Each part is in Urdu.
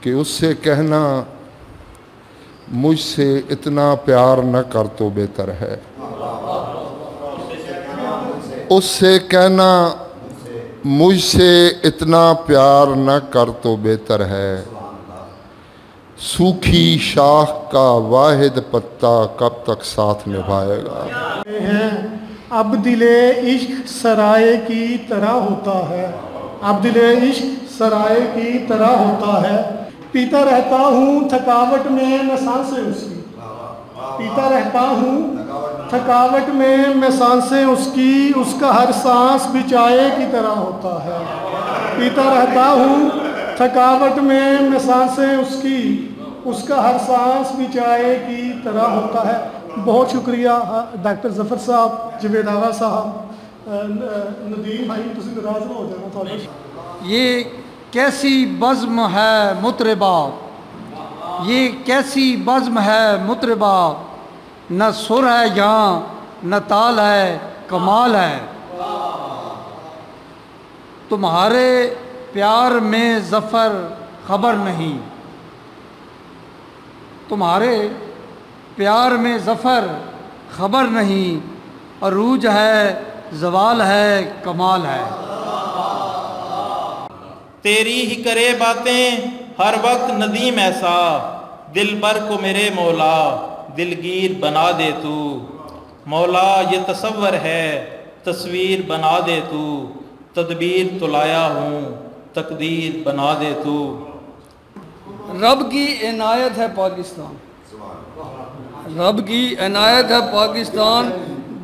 کہ اس سے کہنا مجھ سے اتنا پیار نہ کر تو بہتر ہے، اس سے کہنا مجھ سے اتنا پیار نہ کر تو بہتر ہے، سوکھی شاخ کا واحد پتا کب تک ساتھ نبھائے گا۔ اب دل عشق سرائے کی طرح ہوتا ہے، اب دل عشق سرائے کی طرح ہوتا ہے، پیتا رہتا ہوں تھکاوٹ میں میں سانسیں اس کی، پیتا رہتا ہوں تھکاوٹ میں میں سانسیں اس کی، اس کا ہر سانس بھی چائے کی طرح ہوتا ہے، پیتا رہتا ہوں تھکاوٹ میں میں سانسیں اس کی، اس کا ہر سانس بھی چائے کی طرح ہوتا ہے۔ بہت شکریہ ڈاکٹر ظفر صاحب، جوید آغا صاحب، ندیم بھائی تسی ناراض نہ ہو جانا تھوڑا۔ یہ کیسی بزم ہے مطربہ، یہ کیسی بزم ہے مطربہ، نہ سر ہے یہاں نہ تال ہے کمال ہے، تمہارے پیار میں ظفر خبر نہیں، تمہارے پیار میں ظفر خبر نہیں، عروج ہے زوال ہے کمال ہے۔ تیری ہی کرے باتیں ہر وقت ندیم ایسا، دل بر کو میرے مولا دلگیر بنا دے تو، مولا یہ تصور ہے تصویر بنا دے تو، تدبیر تو لایا ہوں تقدیر بنا دے تو۔ رب کی عنایت ہے پاکستان، رب کی عنایت ہے پاکستان،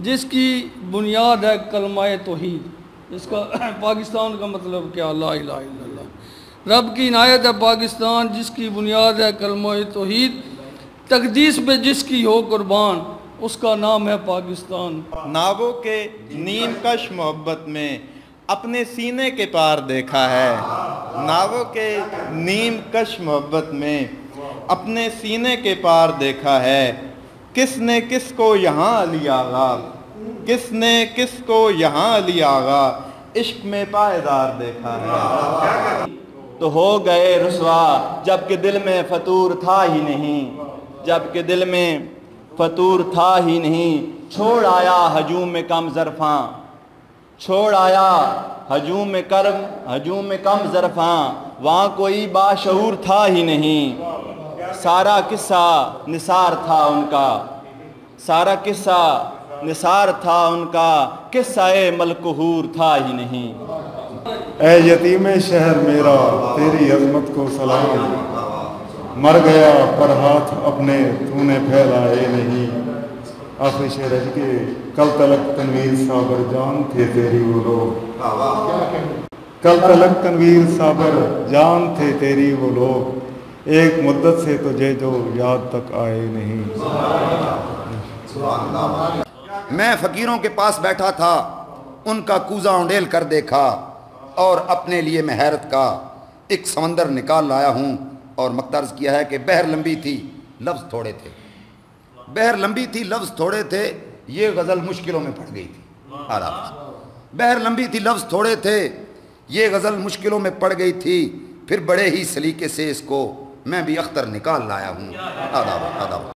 جس کی بنیاد ہے کلمہ توحید۔ اس کا پاکستان کا مطلب کیا؟ لا الہ الا اللہ۔ رب کی عنایت ہے پاکستان، جس کی بنیاد ہے کلمہ توحید، تقدیس پہ جس کی ہو قربان، اس کا نام ہے پاکستان۔ ناووں کے نیم کش محبت میں اپنے سینے کے پار دیکھا ہے، ناووں کے نیم کش محبت میں اپنے سینے کے پار دیکھا ہے، کس نے کس کو یہاں علی آغا، کس نے کس کو یہاں علی آغا عشق میں پائیدار دیکھا ہے۔ تو ہو گئے رسوا جبکہ دل میں فطور تھا ہی نہیں، جبکہ دل میں فطور تھا ہی نہیں، چھوڑ آیا ہجوم میں کم ظرفاں، چھوڑ آیا ہجوم میں کم ظرفاں، وہاں کوئی باشعور تھا ہی نہیں، سارا قصہ نثار تھا ان کا، سارا قصہ نثار تھا ان کا، قصہ ملکہور تھا ہی نہیں۔ اے یتیم شہر میرا تیری عظمت کو سلام، مر گیا پر ہاتھ اپنے تو نے پھیلائے نہیں۔ آخری شعر ہے کہ کل تلک تنویر صابر جان تھے تیری وہ لوگ، کل تلک تنویر صابر جان تھے تیری وہ لوگ، ایک مدت سے تجھے جو یاد تک آئے نہیں۔ میں فقیروں کے پاس بیٹھا تھا، ان کا کوزہ اونڈیل کر دیکھا، اور اپنے لیے میں حیرت کا ایک سمندر نکال لایا ہوں۔ اور مقترض کیا ہے کہ بحر لمبی تھی لفظ تھوڑے تھے، بحر لمبی تھی لفظ تھوڑے تھے، یہ غزل مشکلوں میں پڑ گئی تھی۔ بحر لمبی تھی لفظ تھوڑے تھے، یہ غزل مشکلوں میں پڑ گئی تھی، پھر بڑے ہی سلیقے سے اس کو میں بھی اختر نکال لایا ہوں۔ آداب آداب۔